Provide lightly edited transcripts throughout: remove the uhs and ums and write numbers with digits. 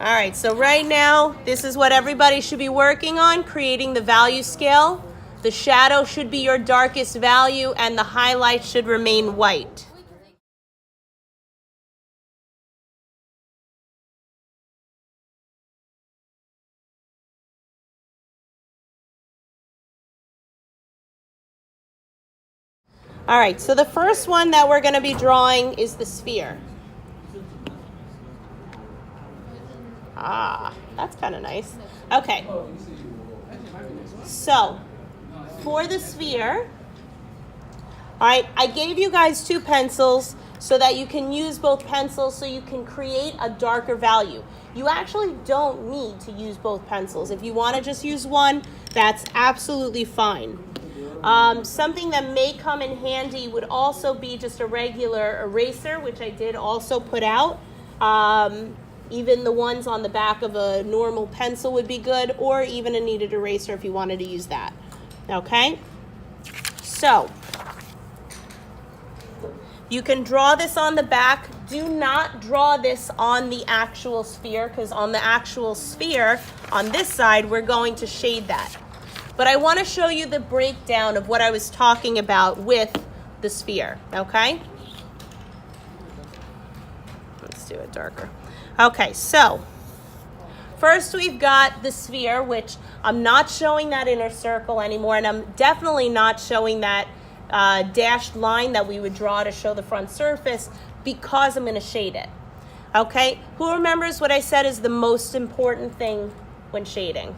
All right, so right now, this is what everybody should be working on, creating the value scale. The shadow should be your darkest value, and the highlight should remain white. All right, so the first one that we're going to be drawing is the sphere. Ah, that's kind of nice. Okay. So, for the sphere, all right, I gave you guys 2 pencils so that you can use both pencils so you can create a darker value. You actually don't need to use both pencils. If you want to just use one, that's absolutely fine. Something that may come in handy would also be just a regular eraser, which I did also put out. Even the ones on the back of a normal pencil would be good, or even a kneaded eraser if you wanted to use that. Okay? So, you can draw this on the back. Do not draw this on the actual sphere, because on the actual sphere, on this side, we're going to shade that. But I want to show you the breakdown of what I was talking about with the sphere, okay? Let's do it darker. Okay, so first we've got the sphere, which I'm not showing that inner circle anymore, and I'm definitely not showing that dashed line that we would draw to show the front surface because I'm going to shade it. Okay, who remembers what I said is the most important thing when shading?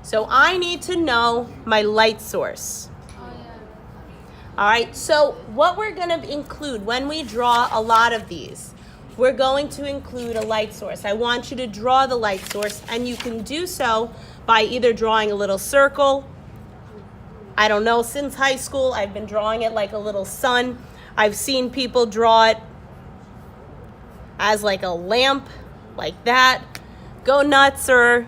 So I need to know my light source. All right, so what we're going to include when we draw a lot of these, we're going to include a light source. I want you to draw the light source, and you can do so by either drawing a little circle. I don't know, since high school, I've been drawing it like a little sun. I've seen people draw it as like a lamp, like that. Go nuts, or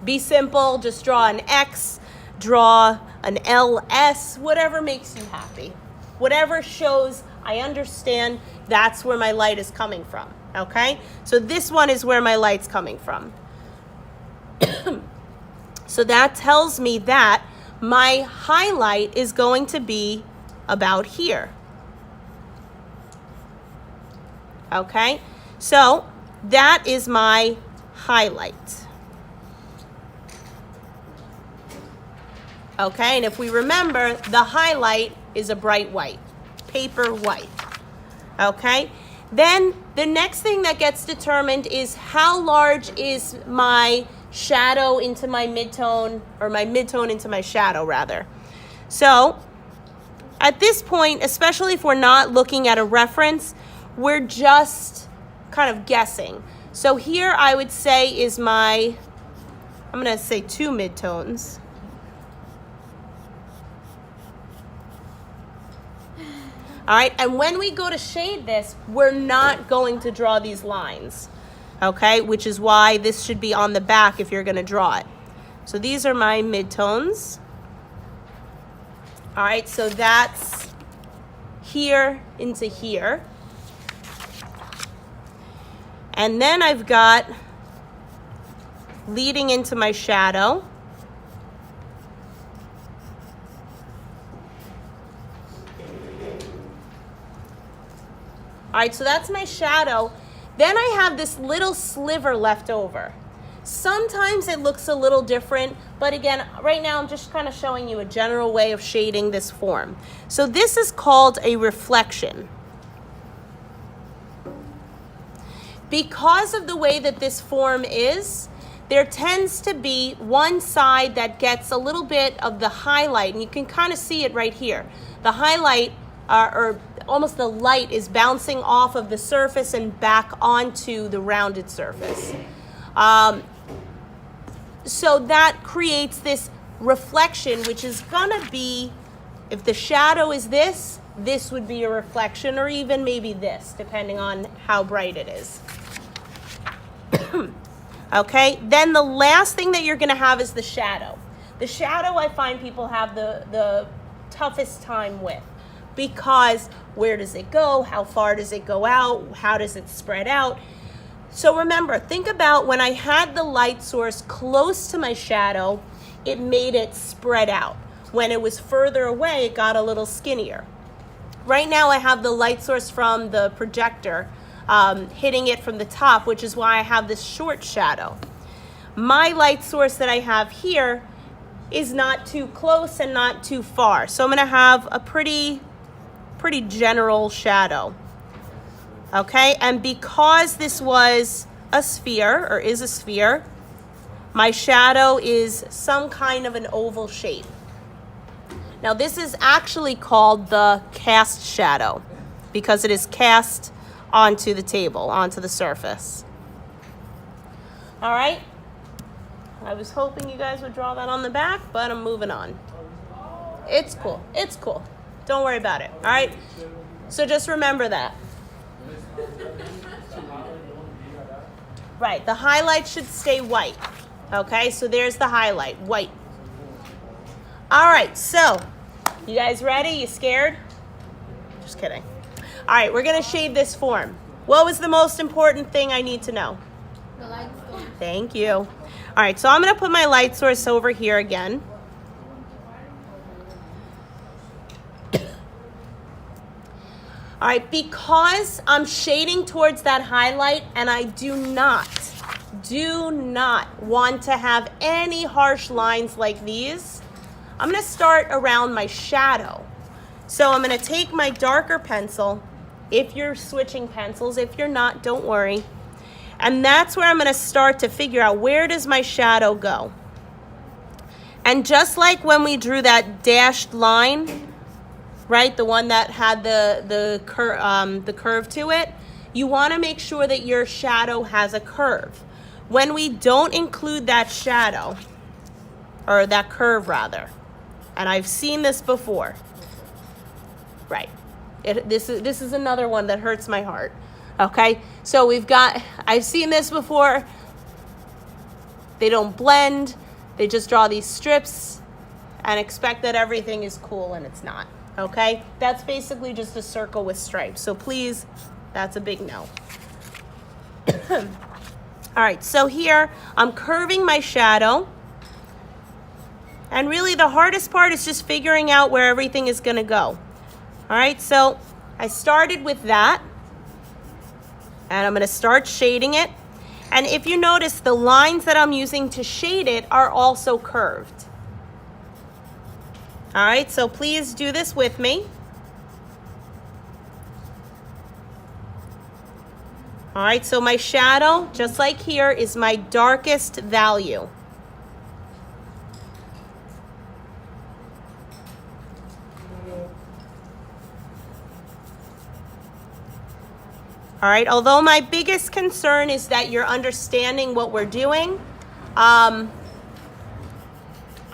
be simple, just draw an X, draw an LS, whatever makes you happy. Whatever shows I understand that's where my light is coming from, okay? So this one is where my light's coming from. So that tells me that my highlight is going to be about here. Okay? So that is my highlight. Okay, and if we remember, the highlight is a bright white, paper white. Okay, then the next thing that gets determined is how large is my shadow into my midtone, or my midtone into my shadow, rather. So at this point, especially if we're not looking at a reference, we're just kind of guessing. So here I would say is my, I'm going to say 2 midtones. All right, and when we go to shade this, we're not going to draw these lines, okay? Which is why this should be on the back if you're going to draw it. So these are my midtones. All right, so that's here into here. And then I've got leading into my shadow. All right, so that's my shadow. Then I have this little sliver left over. Sometimes it looks a little different, but again, right now I'm just kind of showing you a general way of shading this form. So this is called a reflection. Because of the way that this form is, there tends to be one side that gets a little bit of the highlight, and you can kind of see it right here. The highlight, or almost the light, is bouncing off of the surface and back onto the rounded surface. So that creates this reflection, which is gonna be, if the shadow is this would be a reflection, or even maybe this, depending on how bright it is. Okay, then the last thing that you're gonna have is the shadow. The shadow I find people have the toughest time with. because where does it go? How far does it go out? How does it spread out? So remember, think about when I had the light source close to my shadow, it made it spread out. When it was further away, it got a little skinnier. Right now I have the light source from the projector hitting it from the top, which is why I have this short shadow. My light source that I have here is not too close and not too far. So I'm going to have a pretty general shadow. Okay, and because this was a sphere, or is a sphere, my shadow is some kind of an oval shape. Now this is actually called the cast shadow because it is cast onto the table, onto the surface. All right, I was hoping you guys would draw that on the back, but I'm moving on. It's cool, it's cool. Don't worry about it, all right? So just remember that. Right, the highlight should stay white. Okay, so there's the highlight, white. All right, so you guys ready? You scared? Just kidding. All right, we're gonna shade this form. What was the most important thing I need to know? The light source. Thank you. All right, so I'm gonna put my light source over here again. All right, because I'm shading towards that highlight and I do not want to have any harsh lines like these, I'm gonna start around my shadow. So I'm gonna take my darker pencil, if you're switching pencils, if you're not, don't worry. And that's where I'm gonna start to figure out where does my shadow go. And just like when we drew that dashed line, right, the one that had the curve to it, you want to make sure that your shadow has a curve. When we don't include that shadow, or that curve rather, and I've seen this before, right, this is another one that hurts my heart. Okay, so I've seen this before. They don't blend, they just draw these strips and expect that everything is cool, and it's not. Okay, that's basically just a circle with stripes. So please, that's a big no. All right, so here I'm curving my shadow. And really the hardest part is just figuring out where everything is gonna go. All right, so I started with that. And I'm gonna start shading it. And if you notice, the lines that I'm using to shade it are also curved. All right, so please do this with me. All right, so my shadow, just like here, is my darkest value. All right, although my biggest concern is that you're understanding what we're doing, I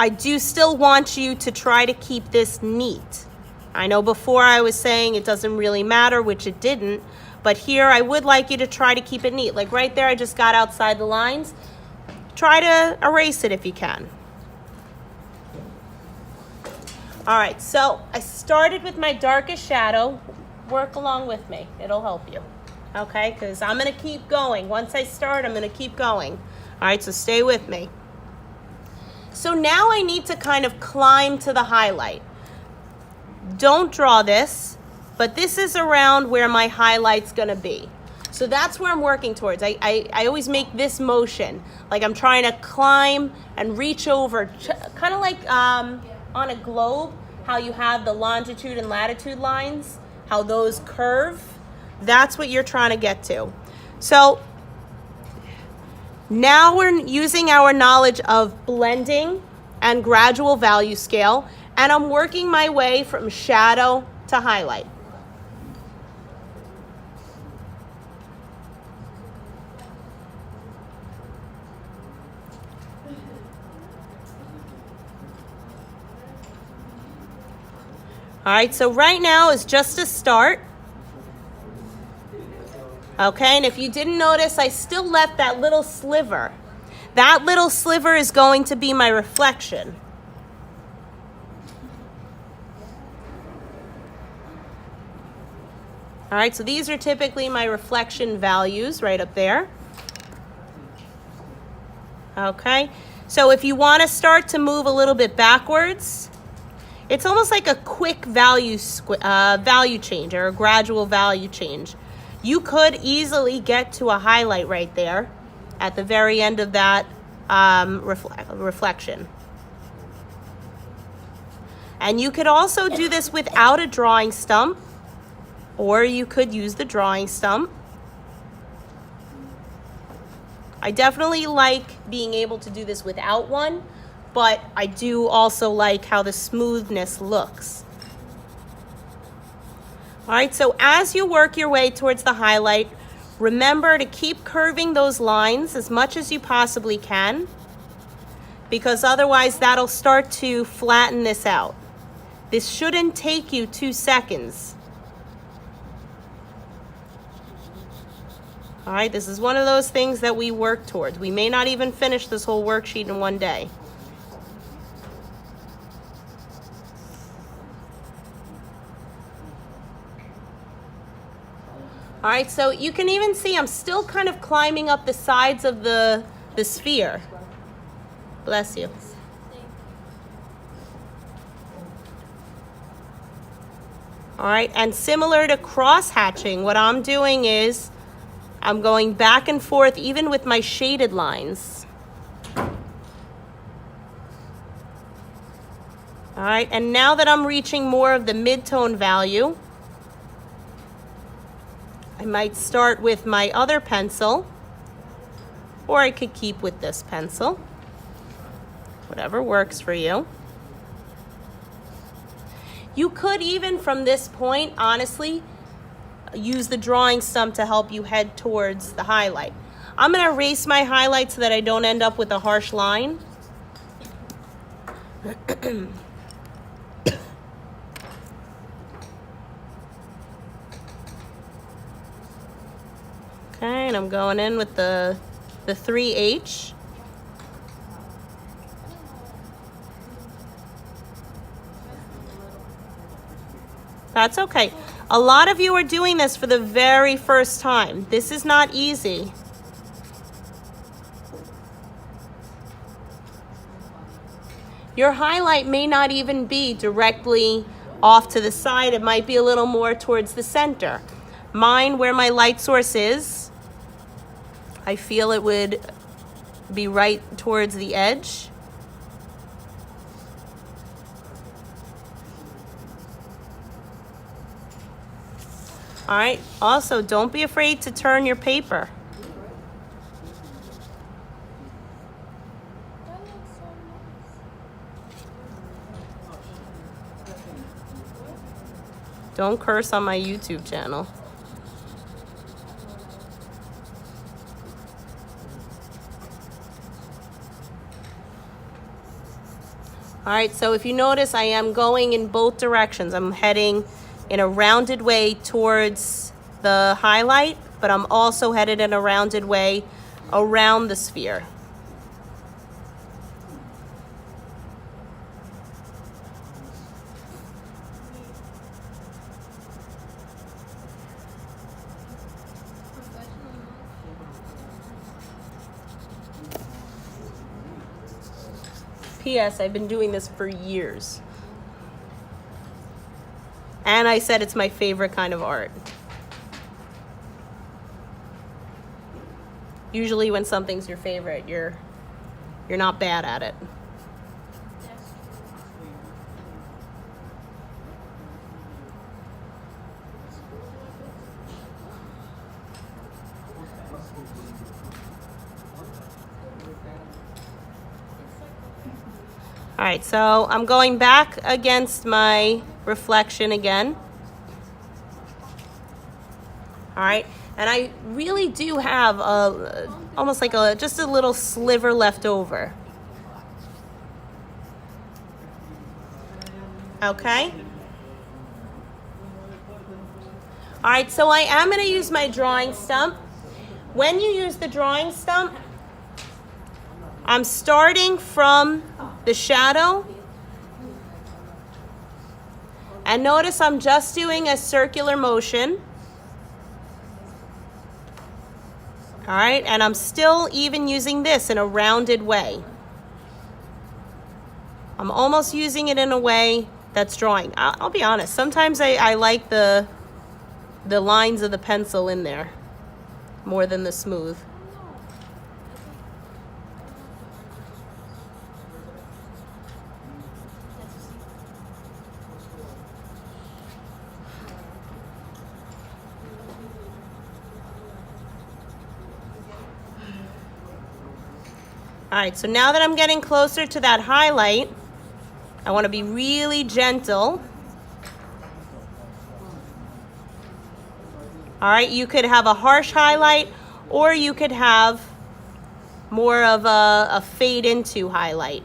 do still want you to try to keep this neat. I know before I was saying it doesn't really matter, which it didn't, but here I would like you to try to keep it neat. Like right there, I just got outside the lines. Try to erase it if you can. All right, so I started with my darkest shadow. Work along with me, it'll help you. Okay, because I'm gonna keep going. Once I start, I'm gonna keep going. All right, so stay with me. So now I need to kind of climb to the highlight. Don't draw this, but this is around where my highlight's gonna be. So that's where I'm working towards. I always make this motion, like I'm trying to climb and reach over, kind of like on a globe, how you have the longitude and latitude lines, how those curve. That's what you're trying to get to. So now we're using our knowledge of blending and gradual value scale, and I'm working my way from shadow to highlight. All right, so right now is just a start. Okay, and if you didn't notice, I still left that little sliver. That little sliver is going to be my reflection. All right, so these are typically my reflection values right up there. Okay, so if you want to start to move a little bit backwards, it's almost like a quick value change or a gradual value change. You could easily get to a highlight right there at the very end of that reflection. And you could also do this without a drawing stump, or you could use the drawing stump. I definitely like being able to do this without one, but I do also like how the smoothness looks. All right, so as you work your way towards the highlight, remember to keep curving those lines as much as you possibly can, because otherwise that'll start to flatten this out. This shouldn't take you 2 seconds. All right, this is one of those things that we work towards. We may not even finish this whole worksheet in one day. All right, so you can even see I'm still kind of climbing up the sides of the sphere. Bless you. All right, and similar to cross hatching, what I'm doing is I'm going back and forth even with my shaded lines. All right, and now that I'm reaching more of the mid-tone value, I might start with my other pencil, or I could keep with this pencil. Whatever works for you. You could even from this point, honestly, use the drawing stump to help you head towards the highlight. I'm going to erase my highlight so that I don't end up with a harsh line. Okay, and I'm going in with the 3H. That's okay. A lot of you are doing this for the very first time. This is not easy. Your highlight may not even be directly off to the side. It might be a little more towards the center. Mine, where my light source is, I feel it would be right towards the edge. All right, also don't be afraid to turn your paper. Don't curse on my YouTube channel. All right, so if you notice, I am going in both directions. I'm heading in a rounded way towards the highlight, but I'm also headed in a rounded way around the sphere. P.S. I've been doing this for years. And I said it's my favorite kind of art. Usually when something's your favorite, you're not bad at it. All right, so I'm going back against my reflection again. All right, and I really do have almost like just a little sliver left over. Okay. All right, so I am going to use my drawing stump. When you use the drawing stump, I'm starting from the shadow. And notice I'm just doing a circular motion. All right, and I'm still even using this in a rounded way. I'm almost using it in a way that's drawing. I'll be honest, sometimes I like the lines of the pencil in there more than the smooth. All right, so now that I'm getting closer to that highlight, I want to be really gentle. All right, you could have a harsh highlight, or you could have more of a fade into highlight.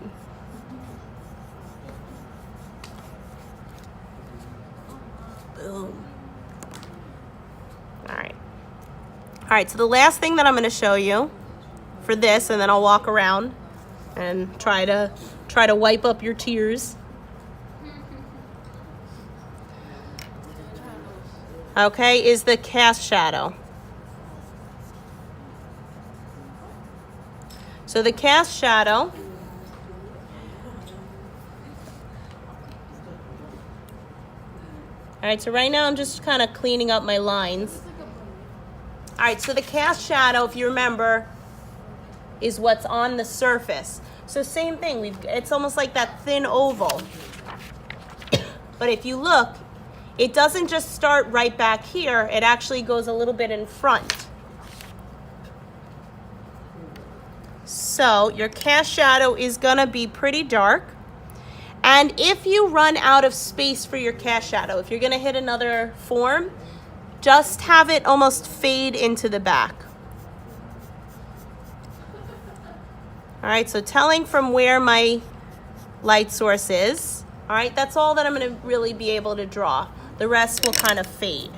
Boom. All right. All right, so the last thing that I'm going to show you for this, and then I'll walk around and try to wipe up your tears. Okay, is the cast shadow. So the cast shadow, all right, so right now I'm just kind of cleaning up my lines. All right, so the cast shadow, if you remember, is what's on the surface. So same thing, it's almost like that thin oval. But if you look, it doesn't just start right back here, it actually goes a little bit in front. So your cast shadow is gonna be pretty dark. And if you run out of space for your cast shadow, if you're gonna hit another form, just have it almost fade into the back. All right, so telling from where my light source is, all right, that's all that I'm gonna really be able to draw. The rest will kind of fade.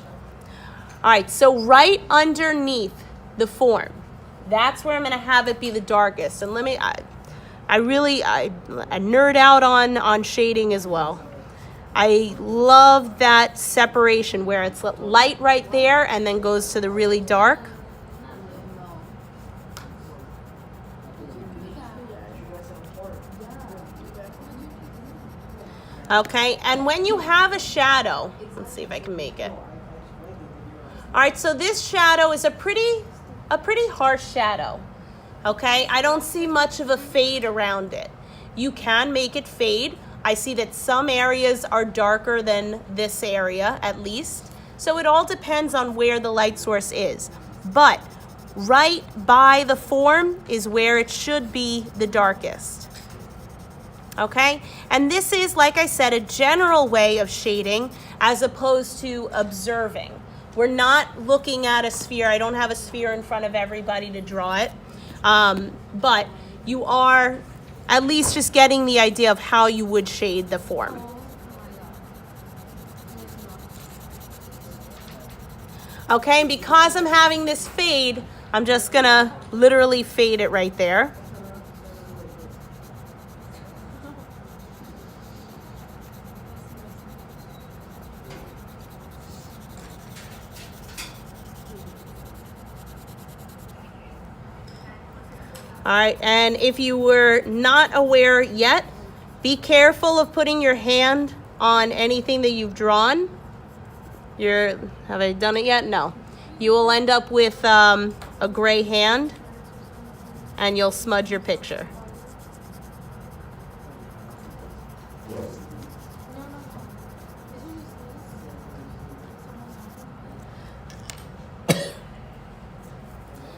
All right, so right underneath the form, that's where I'm gonna have it be the darkest. And let me, I nerd out on shading as well. I love that separation where it's light right there and then goes to the really dark. Okay, and when you have a shadow, let's see if I can make it. All right, so this shadow is a pretty harsh shadow. Okay, I don't see much of a fade around it. You can make it fade. I see that some areas are darker than this area, at least. So it all depends on where the light source is. But right by the form is where it should be the darkest. Okay, and this is, like I said, a general way of shading as opposed to observing. We're not looking at a sphere. I don't have a sphere in front of everybody to draw it, but you are at least just getting the idea of how you would shade the form. Okay, and because I'm having this fade, I'm just gonna literally fade it right there. All right, and if you were not aware yet, be careful of putting your hand on anything that you've drawn. Have I done it yet? No. You will end up with a gray hand and you'll smudge your picture.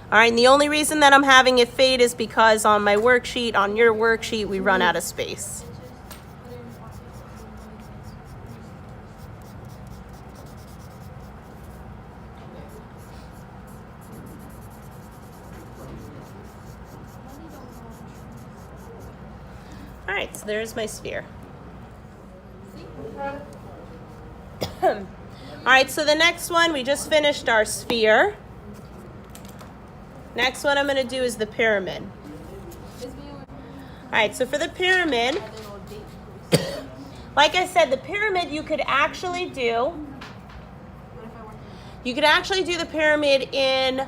All right, and the only reason that I'm having it fade is because on my worksheet, on your worksheet, we run out of space. All right, so there's my sphere. All right, so the next one, we just finished our sphere. Next one I'm going to do is the pyramid. All right, so for the pyramid, like I said, the pyramid you could actually do the pyramid in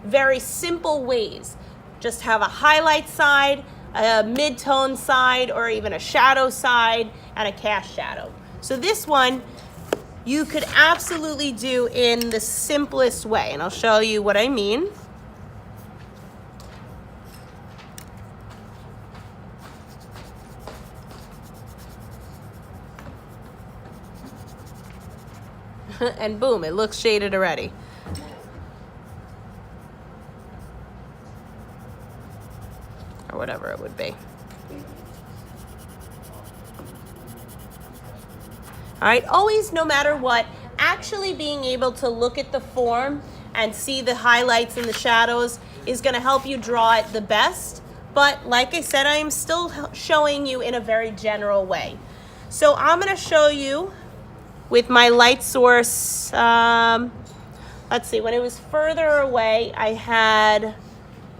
very simple ways. Just have a highlight side, a mid-tone side, or even a shadow side, and a cast shadow. So this one you could absolutely do in the simplest way, and I'll show you what I mean. And boom, it looks shaded already. Or whatever it would be. All right, always, no matter what, actually being able to look at the form and see the highlights and the shadows is going to help you draw it the best. But like I said, I am still showing you in a very general way. So I'm going to show you with my light source. Let's see, when it was further away, I had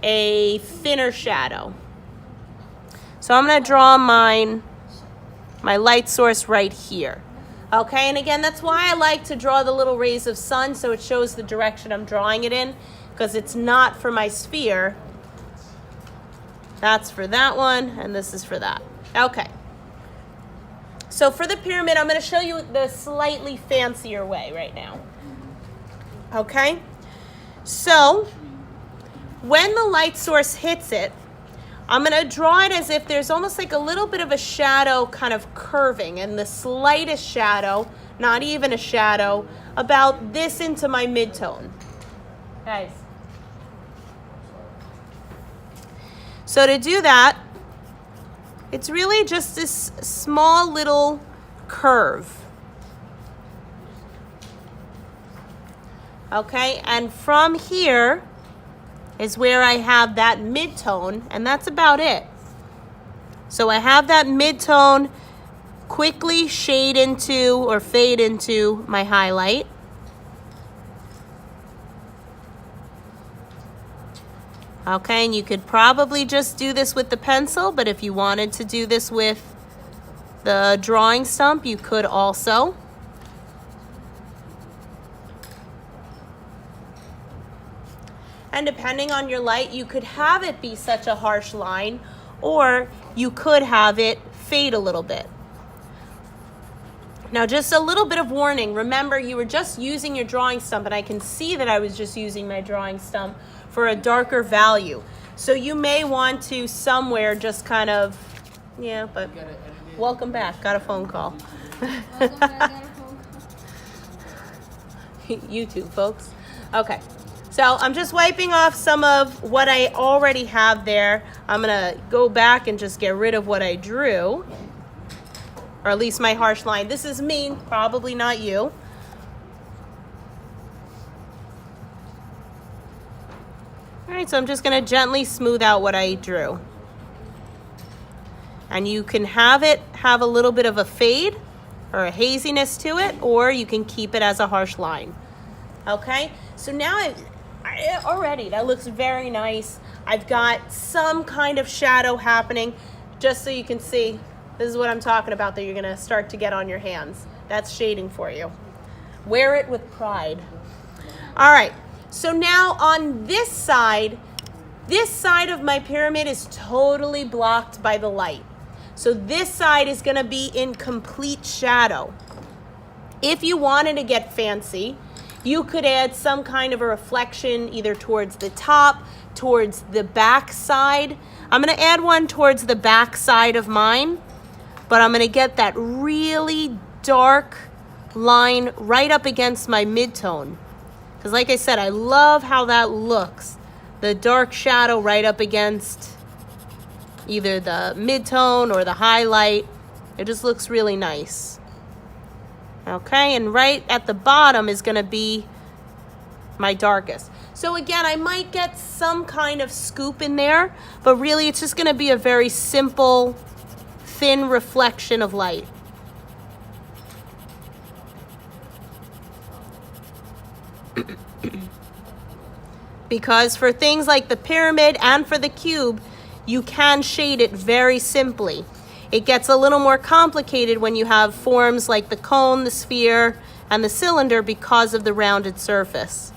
a thinner shadow. So I'm going to draw my light source right here. Okay, and again, that's why I like to draw the little rays of sun, so it shows the direction I'm drawing it in, because it's not for my sphere. That's for that one, and this is for that. Okay. So for the pyramid, I'm going to show you the slightly fancier way right now. Okay? So when the light source hits it, I'm going to draw it as if there's almost like a little bit of a shadow kind of curving, and the slightest shadow, not even a shadow, about this into my midtone. Guys. So to do that, it's really just this small little curve. Okay, and from here is where I have that mid-tone, and that's about it. So I have that mid-tone quickly shade into or fade into my highlight. Okay, and you could probably just do this with the pencil, but if you wanted to do this with the drawing stump, you could also. And depending on your light, you could have it be such a harsh line, or you could have it fade a little bit. Now, just a little bit of warning. Remember, you were just using your drawing stump, and I can see that I was just using my drawing stump for a darker value. So you may want to somewhere just kind of, yeah, but welcome back. Got a phone call. Welcome back, got a phone call. YouTube, folks. Okay. So I'm just wiping off some of what I already have there. I'm going to go back and just get rid of what I drew, or at least my harsh line. This is me, probably not you. All right, so I'm just going to gently smooth out what I drew. And you can have it have a little bit of a fade or a haziness to it, or you can keep it as a harsh line. Okay, so now already that looks very nice. I've got some kind of shadow happening, just so you can see. This is what I'm talking about that you're going to start to get on your hands. That's shading for you. Wear it with pride. All right, so now on this side of my pyramid is totally blocked by the light. So this side is going to be in complete shadow. If you wanted to get fancy, you could add some kind of a reflection either towards the top, towards the back side. I'm going to add one towards the back side of mine, but I'm going to get that really dark line right up against my mid-tone. Because like I said, I love how that looks. The dark shadow right up against either the mid-tone or the highlight. It just looks really nice. Okay, and right at the bottom is going to be my darkest. So again, I might get some kind of scoop in there, but really it's just going to be a very simple, thin reflection of light. Because for things like the pyramid and for the cube, you can shade it very simply. It gets a little more complicated when you have forms like the cone, the sphere, and the cylinder because of the rounded surface.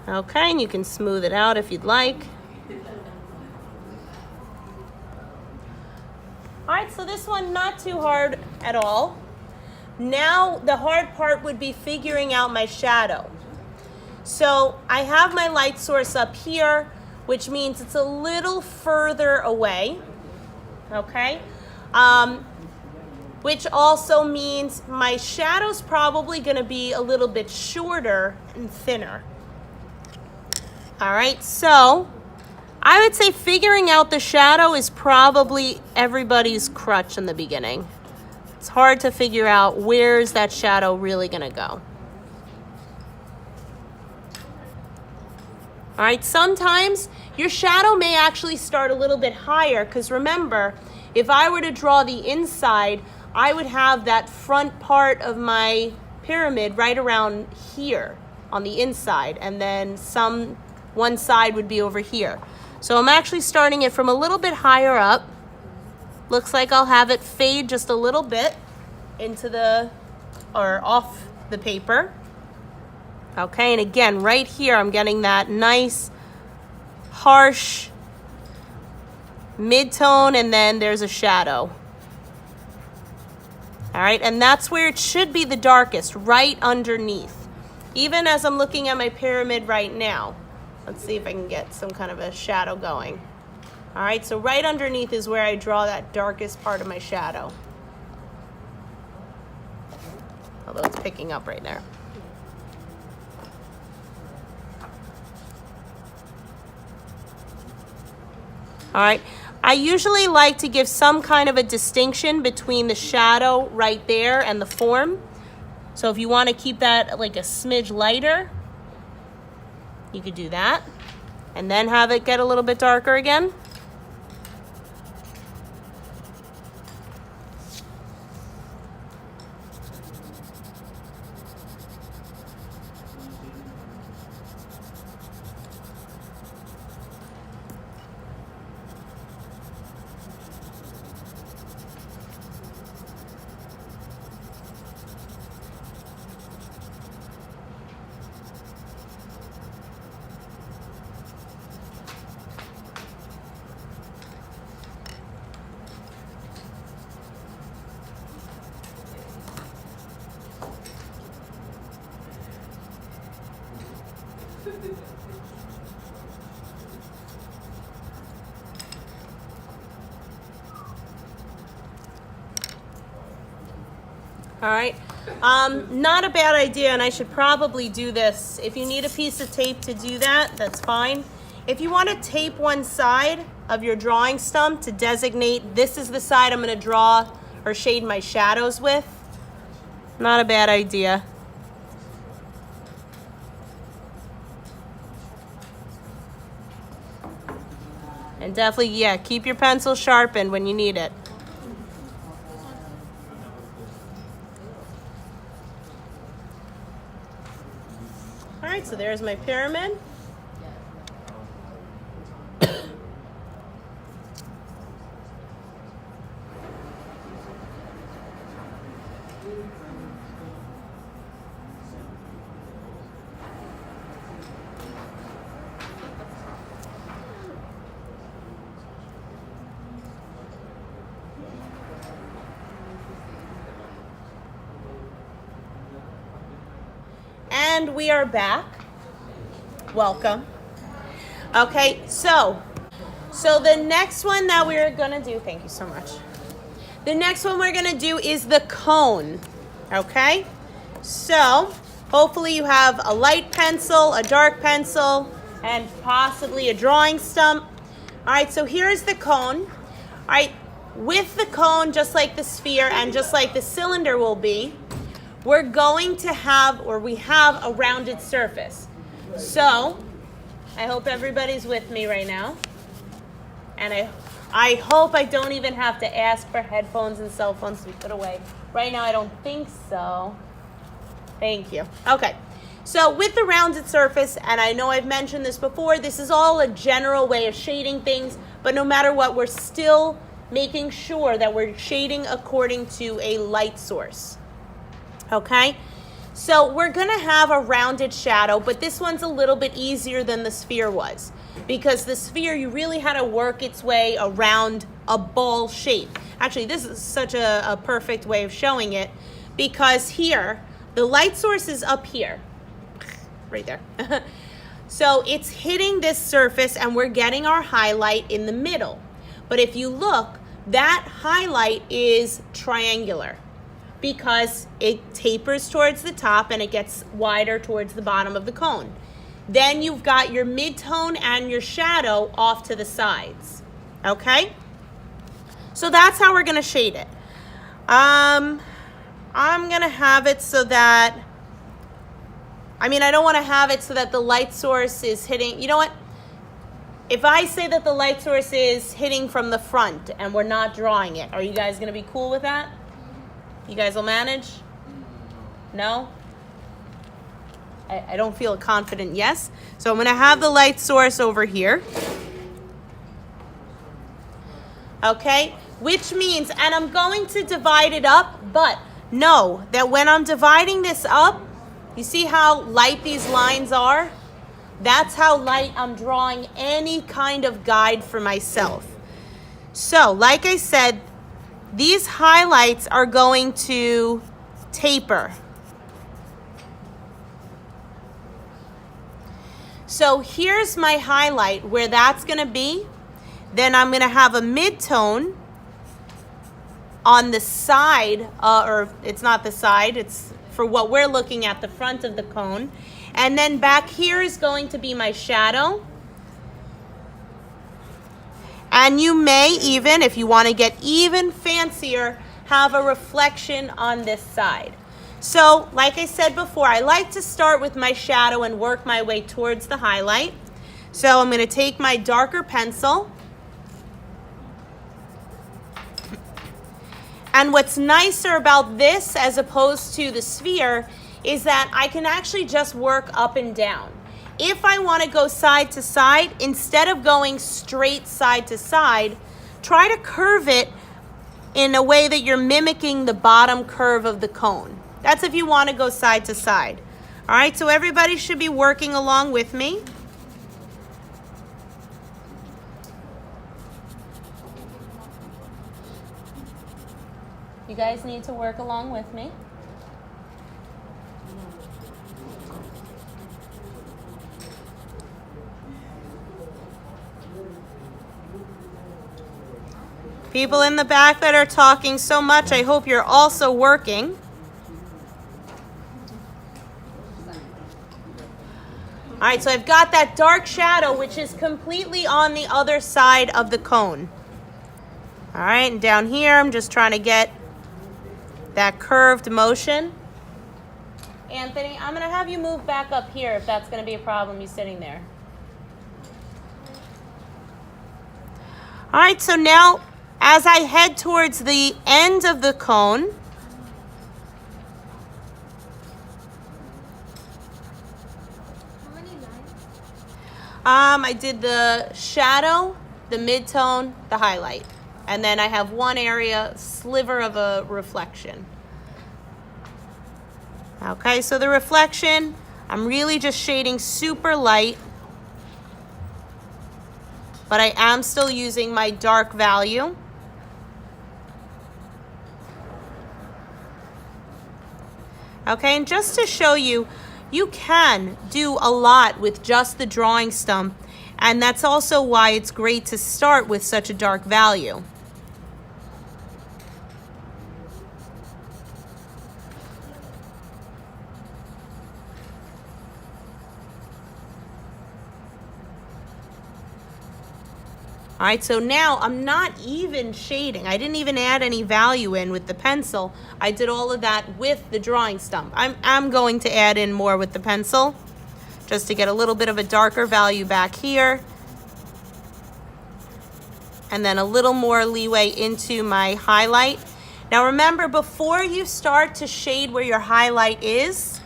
Okay, and you can smooth it out if you'd like. All right, so this one not too hard at all. Now the hard part would be figuring out my shadow. So I have my light source up here, which means it's a little further away, okay? Which also means my shadow's probably gonna be a little bit shorter and thinner. All right, so I would say figuring out the shadow is probably everybody's crutch in the beginning. It's hard to figure out where's that shadow really gonna go. All right, sometimes your shadow may actually start a little bit higher because remember, if I were to draw the inside, I would have that front part of my pyramid right around here on the inside, and then one side would be over here. So I'm actually starting it from a little bit higher up. Looks like I'll have it fade just a little bit off the paper. Okay, and again, right here, I'm getting that nice, harsh mid-tone, and then there's a shadow. All right, and that's where it should be the darkest, right underneath. Even as I'm looking at my pyramid right now. Let's see if I can get some kind of a shadow going. All right, so right underneath is where I draw that darkest part of my shadow. Although it's picking up right there. All right, I usually like to give some kind of a distinction between the shadow right there and the form. So if you want to keep that like a smidge lighter, you could do that. And then have it get a little bit darker again. All right, not a bad idea, and I should probably do this. If you need a piece of tape to do that, that's fine. If you want to tape one side of your drawing stump to designate this is the side I'm going to draw or shade my shadows with, not a bad idea. And definitely, yeah, keep your pencil sharpened when you need it. All right, so there's my pyramid. And we are back. Welcome. Okay, so the next one that we're gonna do, thank you so much. The next one we're gonna do is the cone, okay? So hopefully you have a light pencil, a dark pencil, and possibly a drawing stump. All right, so here's the cone. All right, with the cone, just like the sphere and just like the cylinder will be, we're going to have, or we have, a rounded surface. So, I hope everybody's with me right now. And I hope I don't even have to ask for headphones and cell phones to be put away. Right now, I don't think so. Thank you. Okay, so with the rounded surface, and I know I've mentioned this before, this is all a general way of shading things, but no matter what, we're still making sure that we're shading according to a light source. Okay, So we're going to have a rounded shadow, but this one's a little bit easier than the sphere was, because the sphere, you really had to work its way around a ball shape. Actually, this is such a perfect way of showing it, because here, the light source is up here, right there. So it's hitting this surface and we're getting our highlight in the middle. But if you look, that highlight is triangular because it tapers towards the top and it gets wider towards the bottom of the cone. Then you've got your mid-tone and your shadow off to the sides, okay? So that's how we're gonna shade it. I'm gonna have it so that, I don't wanna have it so that the light source is hitting, you know what? If I say that the light source is hitting from the front and we're not drawing it, are you guys gonna be cool with that? You guys will manage? No? I don't feel a confident yes. So I'm gonna have the light source over here. Okay, which means, and I'm going to divide it up, but know that when I'm dividing this up, you see how light these lines are? That's how light I'm drawing any kind of guide for myself. So, like I said, these highlights are going to taper. So here's my highlight where that's going to be. Then I'm going to have a mid-tone on the side, or it's not the side, it's for what we're looking at, the front of the cone. And then back here is going to be my shadow. And you may even, if you want to get even fancier, have a reflection on this side. So, like I said before, I like to start with my shadow and work my way towards the highlight. So I'm going to take my darker pencil. And what's nicer about this as opposed to the sphere is that I can actually just work up and down. If I want to go side to side, instead of going straight side to side, try to curve it in a way that you're mimicking the bottom curve of the cone. That's if you want to go side to side. All right, so everybody should be working along with me. You guys need to work along with me. People in the back that are talking so much, I hope you're also working. All right, so I've got that dark shadow, which is completely on the other side of the cone. All right, and down here, I'm just trying to get that curved motion. Anthony, I'm going to have you move back up here if that's going to be a problem, you sitting there. All right, so now as I head towards the end of the cone, How many lines? I did the shadow, the mid-tone, the highlight. And then I have one area, sliver of a reflection. Okay, so the reflection, I'm really just shading super light. But I am still using my dark value. Okay, and just to show you, you can do a lot with just the drawing stump. And that's also why it's great to start with such a dark value. All right, so now I'm not even shading. I didn't even add any value in with the pencil. I did all of that with the drawing stump. I'm going to add in more with the pencil just to get a little bit of a darker value back here. And then a little more leeway into my highlight. Now remember, before you start to shade where your highlight is,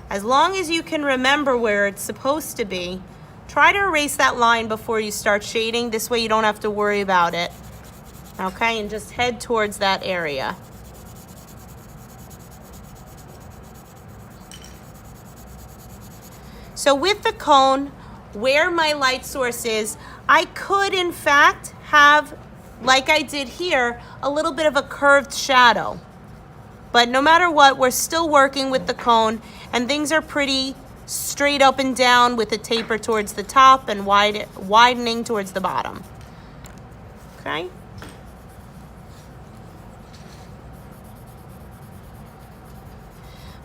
as long as you can remember where it's supposed to be, try to erase that line before you start shading. This way you don't have to worry about it. Okay, and just head towards that area. So with the cone, where my light source is, I could in fact have, like I did here, a little bit of a curved shadow. But no matter what, we're still working with the cone, and things are pretty straight up and down with a taper towards the top and widening towards the bottom. Okay?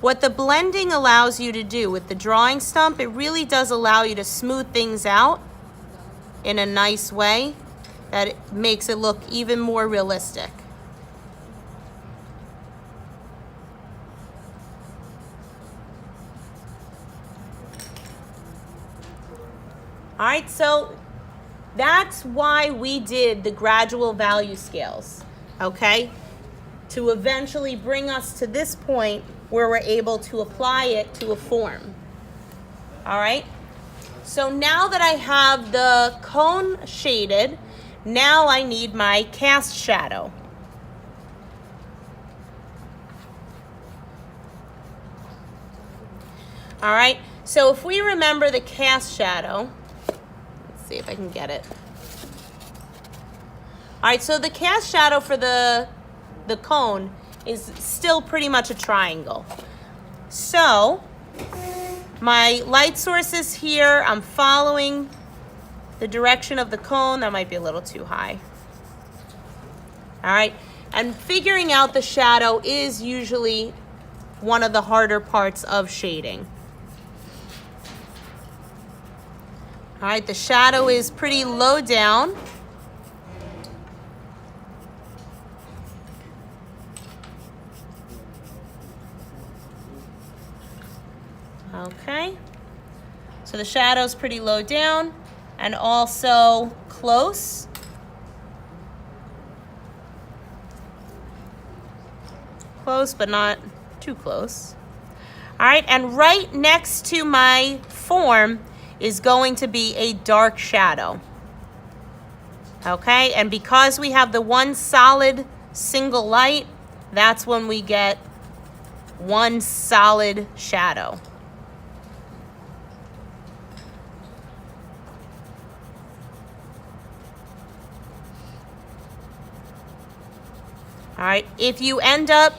What the blending allows you to do with the drawing stump, it really does allow you to smooth things out in a nice way that it makes it look even more realistic. All right, so that's why we did the gradual value scales, okay? To eventually bring us to this point where we're able to apply it to a form. All right? So now that I have the cone shaded, now I need my cast shadow. All right, so if we remember the cast shadow, let's see if I can get it. All right, so the cast shadow for the cone is still pretty much a triangle. So my light source is here. I'm following the direction of the cone. That might be a little too high. All right, and figuring out the shadow is usually one of the harder parts of shading. All right, the shadow is pretty low down. Okay, so the shadow's pretty low down and also close. Close, but not too close. All right, and right next to my form is going to be a dark shadow. Okay, and because we have the one solid single light, that's when we get one solid shadow. All right, if you end up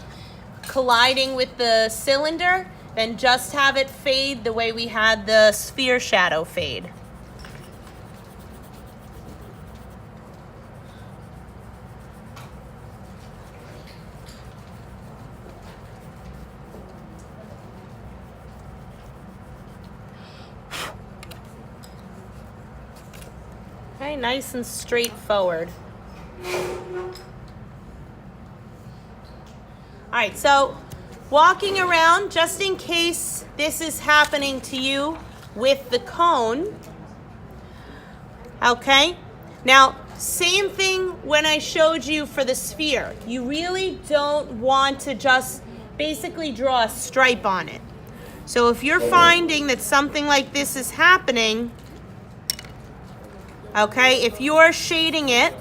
colliding with the cylinder, then just have it fade the way we had the sphere shadow fade. Okay, nice and straightforward. All right, so walking around, just in case this is happening to you with the cone. Okay, now same thing when I showed you for the sphere. You really don't want to just basically draw a stripe on it. So if you're finding that something like this is happening, okay, if you're shading it,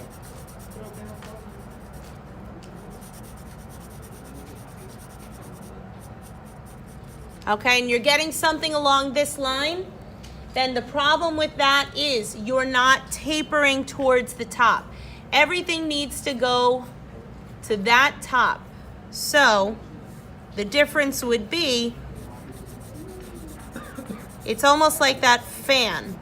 okay, and you're getting something along this line, then the problem with that is you're not tapering towards the top. Everything needs to go to that top. So the difference would be, it's almost like that fan.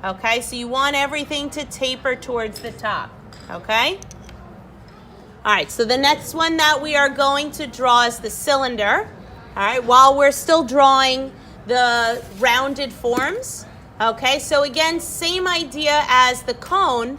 Okay, so you want everything to taper towards the top, okay? All right, so the next one that we are going to draw is the cylinder. All right, while we're still drawing the rounded forms. Okay, so again, same idea as the cone.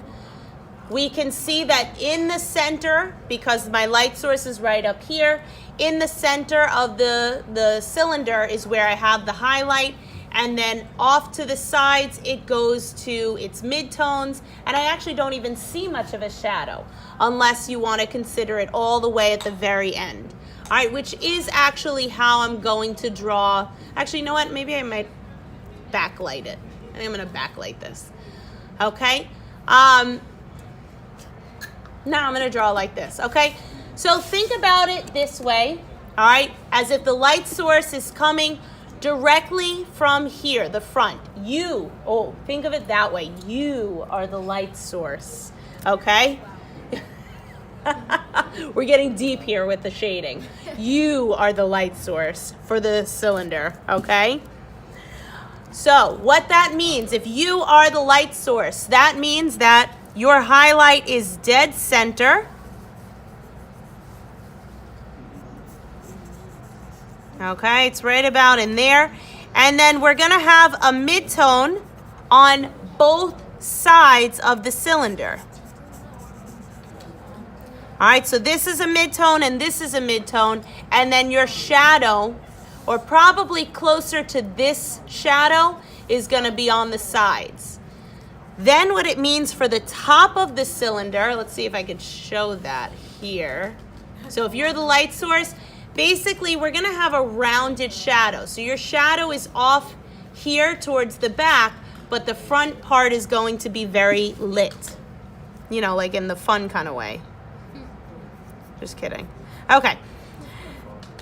We can see that in the center, because my light source is right up here, in the center of the cylinder is where I have the highlight, and then off to the sides it goes to its midtones, and I actually don't even see much of a shadow unless you want to consider it all the way at the very end. All right, which is actually how I'm going to draw. Actually, you know what? Maybe I might backlight it. I think I'm going to backlight this. Okay? Now I'm going to draw like this. Okay? So think about it this way. All right, as if the light source is coming directly from here, the front. Think of it that way. You are the light source, okay? We're getting deep here with the shading. You are the light source for the cylinder, okay? So what that means, if you are the light source, that means that your highlight is dead center. Okay, it's right about in there. And then we're going to have a midtone on both sides of the cylinder. All right, so this is a midtone and this is a midtone. And then your shadow, or probably closer to this shadow, is going to be on the sides. Then what it means for the top of the cylinder, let's see if I could show that here. So if you're the light source, basically we're going to have a rounded shadow. So your shadow is off here towards the back, but the front part is going to be very lit. You know, like in the fun kind of way. Just kidding. Okay.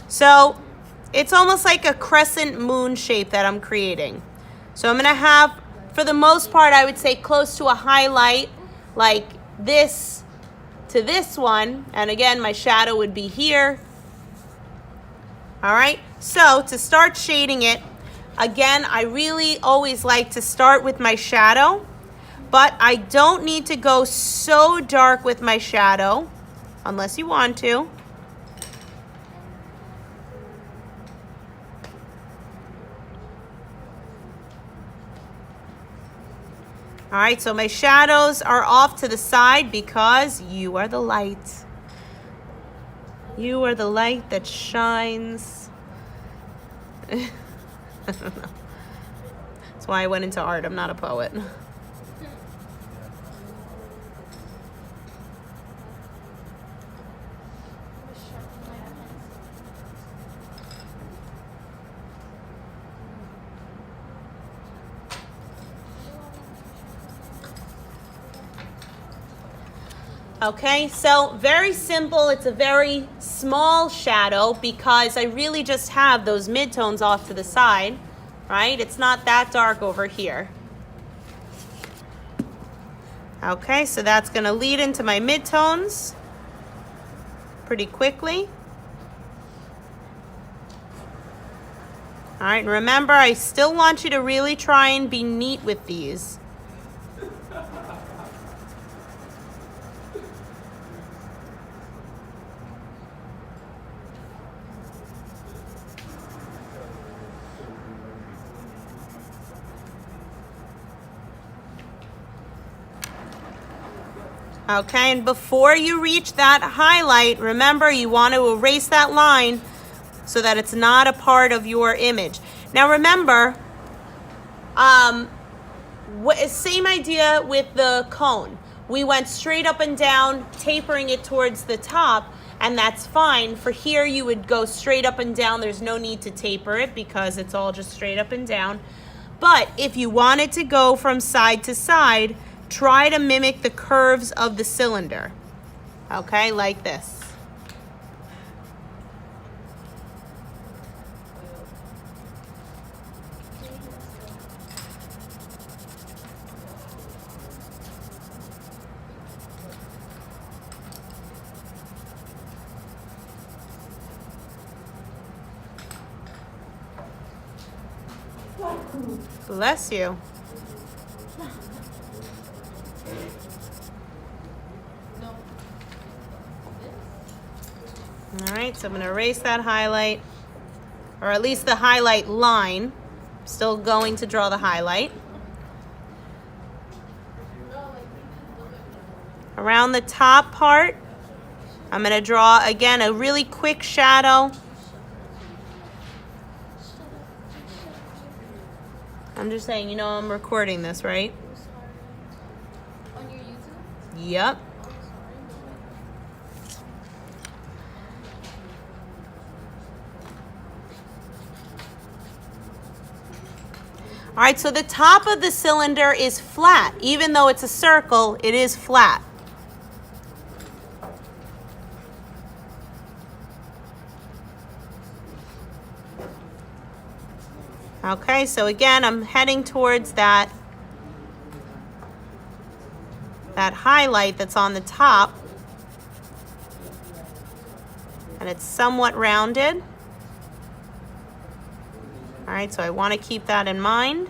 So it's almost like a crescent moon shape that I'm creating. So I'm going to have, for the most part, I would say close to a highlight like this to this one. And again, my shadow would be here. All right. So to start shading it, again, I really always like to start with my shadow, but I don't need to go so dark with my shadow unless you want to. All right, so my shadows are off to the side because you are the light. You are the light that shines. I don't know. That's why I went into art. I'm not a poet. Okay, so very simple. It's a very small shadow because I really just have those midtones off to the side, right? It's not that dark over here. Okay, so that's going to lead into my midtones pretty quickly. All right, and remember, I still want you to really try and be neat with these. Okay, and before you reach that highlight, remember you want to erase that line so that it's not a part of your image. Now remember, same idea with the cone. We went straight up and down, tapering it towards the top, and that's fine. For here, you would go straight up and down. There's no need to taper it because it's all just straight up and down. But if you wanted to go from side to side, try to mimic the curves of the cylinder, okay, like this. Bless you. All right, so I'm going to erase that highlight, or at least the highlight line. Still going to draw the highlight. Around the top part, I'm going to draw, again, a really quick shadow. I'm just saying, you know, I'm recording this, right? On your YouTube? Yep. All right, so the top of the cylinder is flat. Even though it's a circle, it is flat. Okay, so again, I'm heading towards that highlight that's on the top. And it's somewhat rounded. All right, so I want to keep that in mind.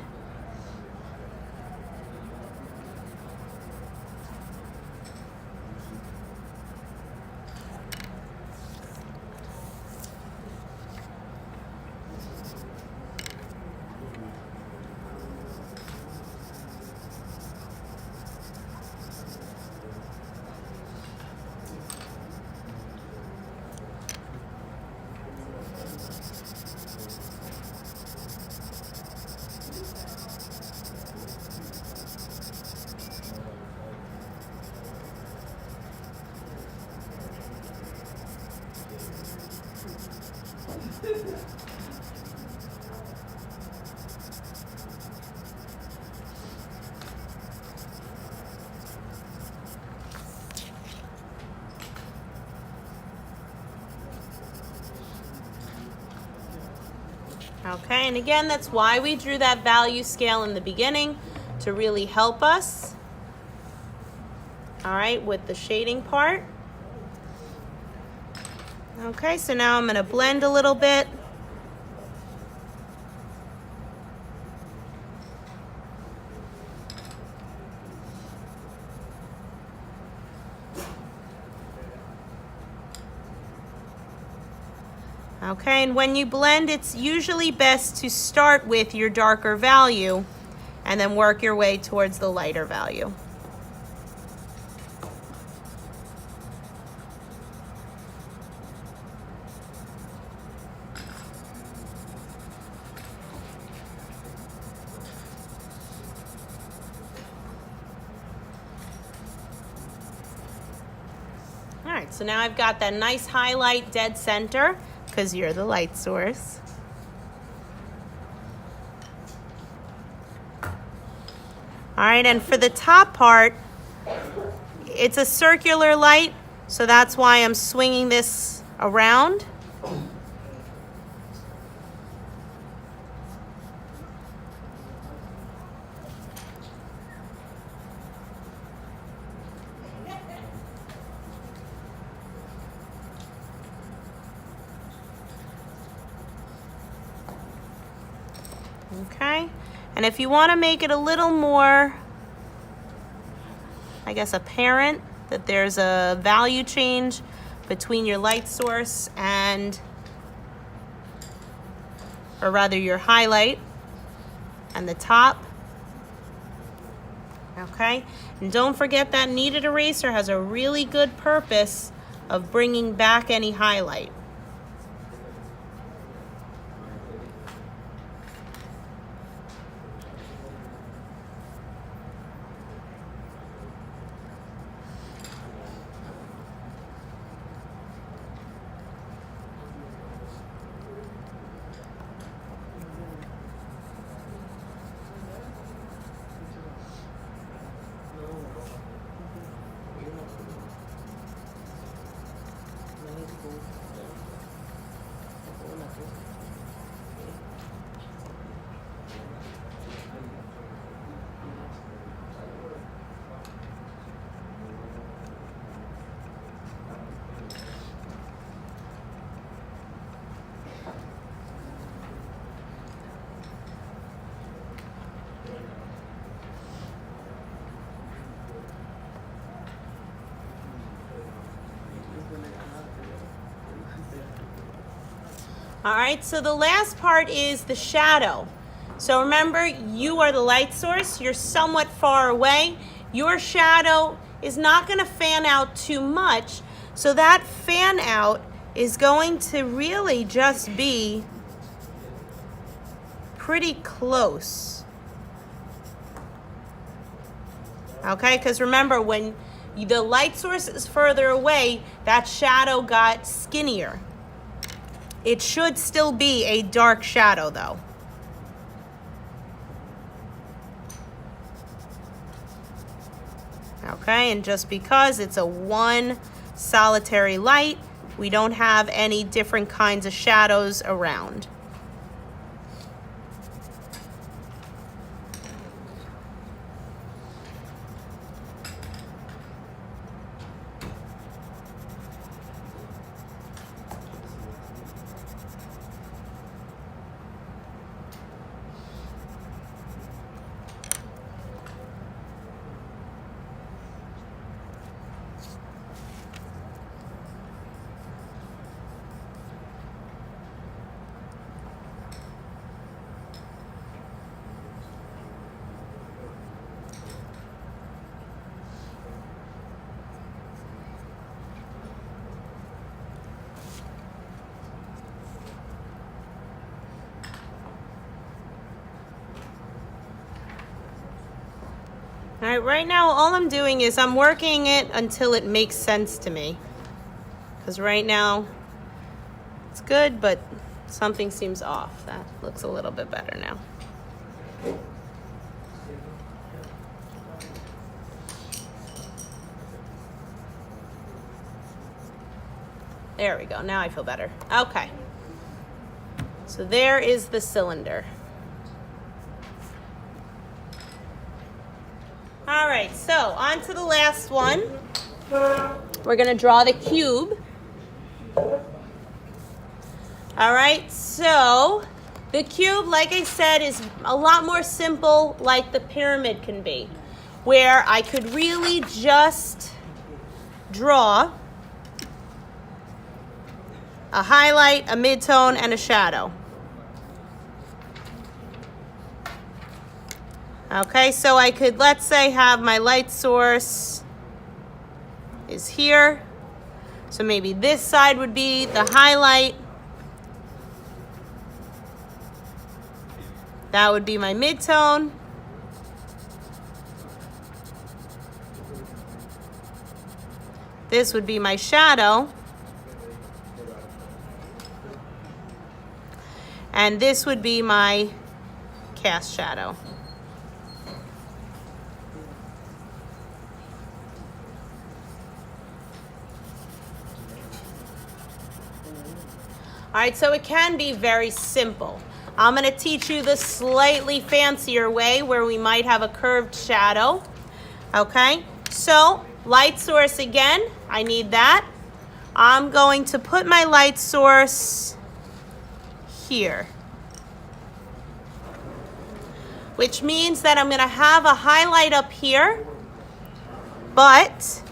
Okay, and again, that's why we drew that value scale in the beginning, to really help us, all right, with the shading part. Okay, so now I'm going to blend a little bit. Okay, and when you blend, it's usually best to start with your darker value and then work your way towards the lighter value. All right, so now I've got that nice highlight dead center because you're the light source. All right, and for the top part, it's a circular light, so that's why I'm swinging this around. Okay, and if you want to make it a little more, I guess, apparent that there's a value change between your light source and, or rather your highlight and the top. Okay, and don't forget that kneaded eraser has a really good purpose of bringing back any highlight. All right, so the last part is the shadow. So remember, you are the light source. You're somewhat far away. Your shadow is not going to fan out too much. So that fan out is going to really just be pretty close. Okay, because remember, when the light source is further away, that shadow got skinnier. It should still be a dark shadow though. Okay, and just because it's a one solitary light, we don't have any different kinds of shadows around. All right, right now all I'm doing is I'm working it until it makes sense to me. Because right now it's good, but something seems off. That looks a little bit better now. There we go. Now I feel better. Okay. So there is the cylinder. All right, so on to the last one. We're going to draw the cube. All right, so the cube, like I said, is a lot more simple, like the pyramid can be, where I could really just draw a highlight, a midtone, and a shadow. Okay, so I could, let's say, have my light source is here. So maybe this side would be the highlight. That would be my midtone. This would be my shadow. And this would be my cast shadow. All right, so it can be very simple. I'm going to teach you the slightly fancier way where we might have a curved shadow. Okay, so light source again, I need that. I'm going to put my light source here, which means that I'm going to have a highlight up here, but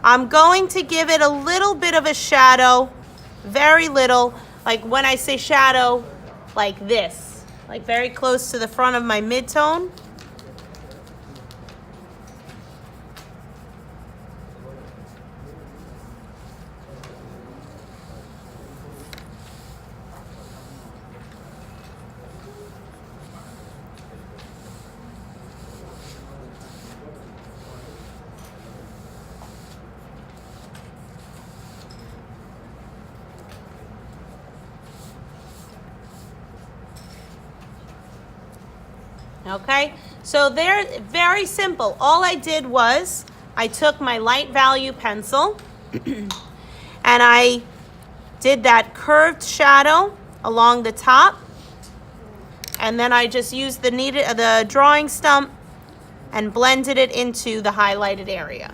I'm going to give it a little bit of a shadow, very little, like when I say shadow, like this, like very close to the front of my midtone. Okay, so they're very simple. All I did was I took my light value pencil and I did that curved shadow along the top, and then I just used the drawing stump and blended it into the highlighted area.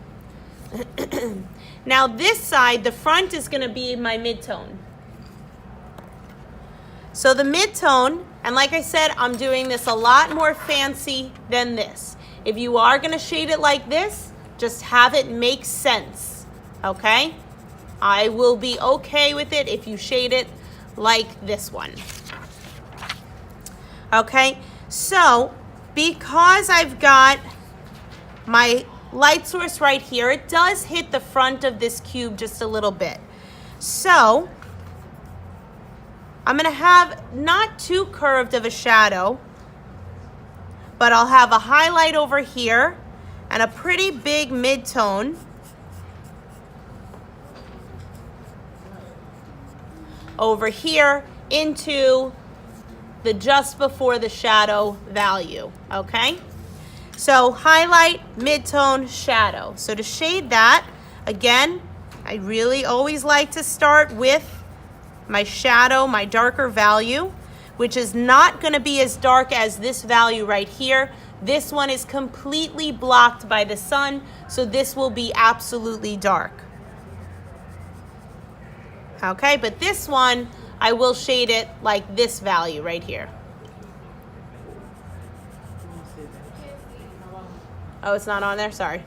Now this side, the front, is going to be my midtone. So the midtone, and like I said, I'm doing this a lot more fancy than this. If you are going to shade it like this, just have it make sense, okay? I will be okay with it if you shade it like this one. Okay, so because I've got my light source right here, it does hit the front of this cube just a little bit. So I'm going to have not too curved of a shadow, but I'll have a highlight over here and a pretty big midtone. Over here into the just before the shadow value, okay? So highlight, midtone, shadow. So to shade that, again, I really always like to start with my shadow, my darker value, which is not going to be as dark as this value right here. This one is completely blocked by the sun, so this will be absolutely dark. Okay, but this one, I will shade it like this value right here. Oh, it's not on there? Sorry.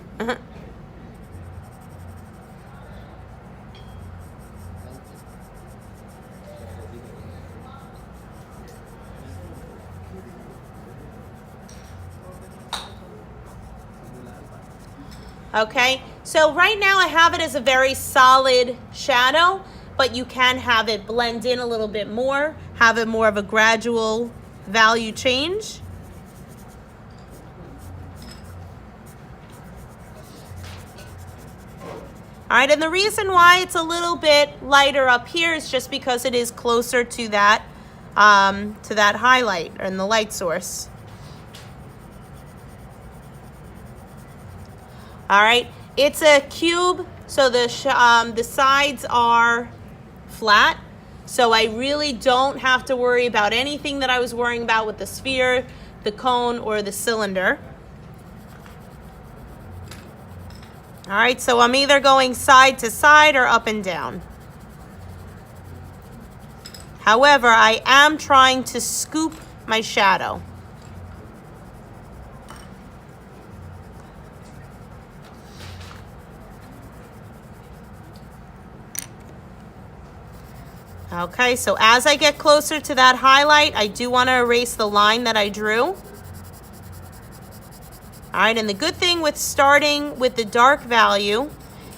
Okay, so right now I have it as a very solid shadow, but you can have it blend in a little bit more, have it more of a gradual value change. All right, and the reason why it's a little bit lighter up here is just because it is closer to that highlight and the light source. All right, it's a cube, so the sides are flat, so I really don't have to worry about anything that I was worrying about with the sphere, the cone, or the cylinder. All right, so I'm either going side to side or up and down. However, I am trying to scoop my shadow. Okay, so as I get closer to that highlight, I do want to erase the line that I drew. All right, and the good thing with starting with the dark value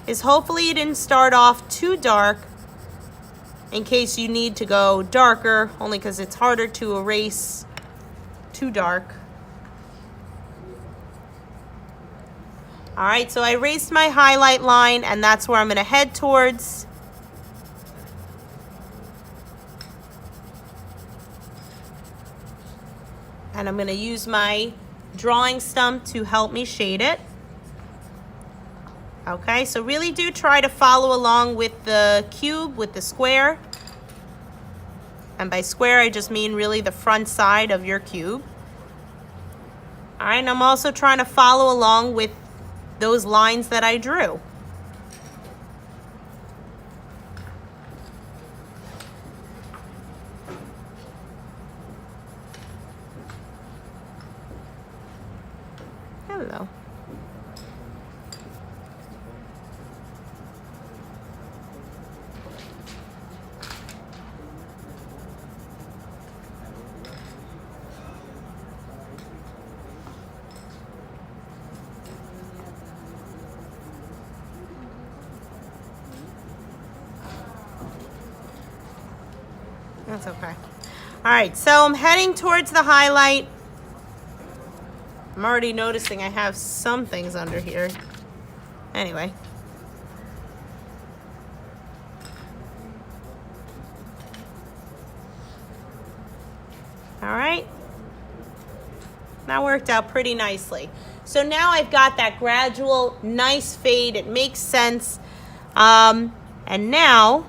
is hopefully you didn't start off too dark in case you need to go darker, only because it's harder to erase too dark. All right, so I erased my highlight line, and that's where I'm going to head towards. And I'm going to use my drawing stump to help me shade it. Okay, so really do try to follow along with the cube, with the square. And by square, I just mean really the front side of your cube. All right, and I'm also trying to follow along with those lines that I drew. Hello. That's okay. All right, so I'm heading towards the highlight. I'm already noticing I have some things under here. Anyway. All right. That worked out pretty nicely. So now I've got that gradual, nice fade. It makes sense. And now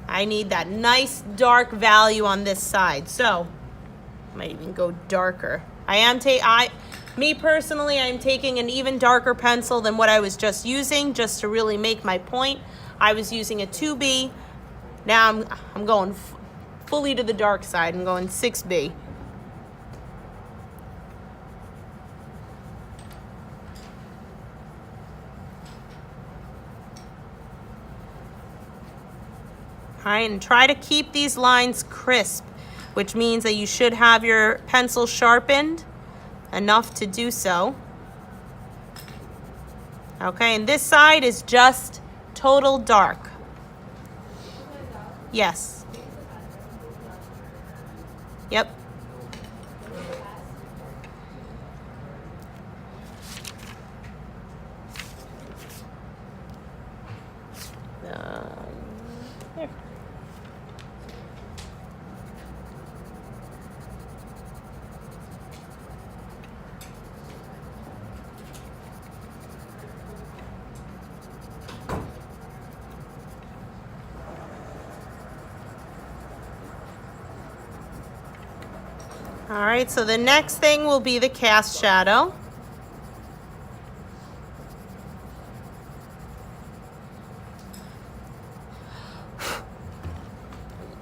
I need that nice dark value on this side. So I might even go darker. Me personally, I'm taking an even darker pencil than what I was just using, just to really make my point. I was using a 2B. Now I'm going fully to the dark side. I'm going 6B. All right, and try to keep these lines crisp, which means that you should have your pencil sharpened enough to do so. Okay, and this side is just total dark. Yes. Yep. There. All right, so the next thing will be the cast shadow.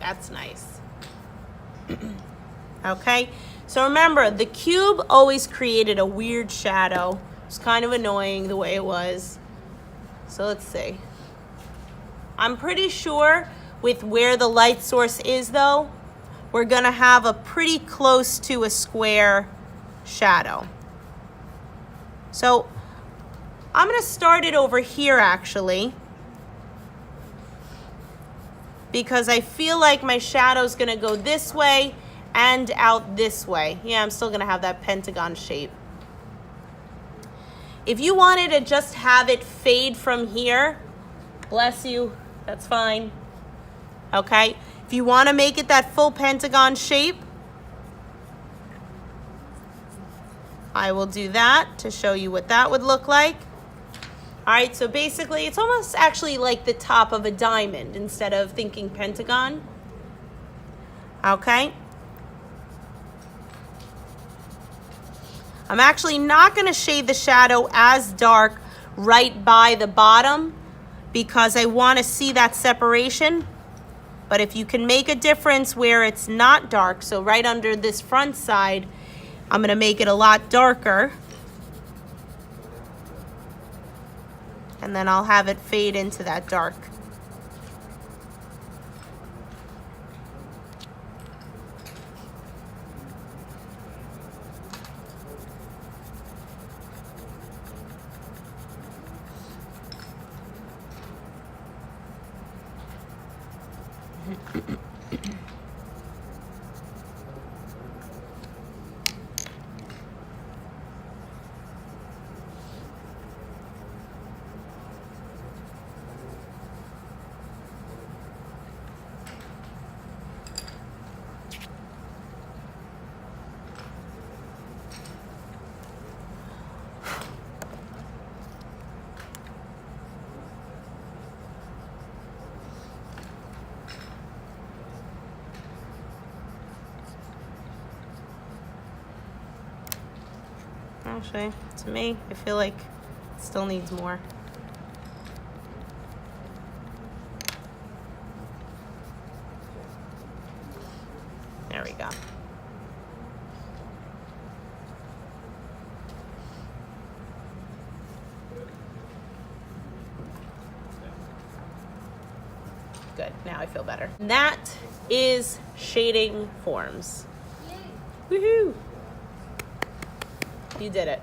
That's nice. Okay, so remember, the cube always created a weird shadow. It's kind of annoying the way it was. So let's see. I'm pretty sure with where the light source is, though, we're gonna have a pretty close to a square shadow. So I'm gonna start it over here actually, because I feel like my shadow's gonna go this way and out this way. Yeah, I'm still gonna have that pentagon shape. If you wanted to just have it fade from here, bless you, that's fine. Okay? If you want to make it that full pentagon shape, I will do that to show you what that would look like. All right, so basically it's almost actually like the top of a diamond instead of thinking pentagon. Okay? I'm actually not going to shade the shadow as dark right by the bottom because I want to see that separation. But if you can make a difference where it's not dark, so right under this front side, I'm going to make it a lot darker. And then I'll have it fade into that dark. Actually, to me, I feel like it still needs more. There we go. Good, now I feel better. That is shading forms. Yay. Woohoo! You did it.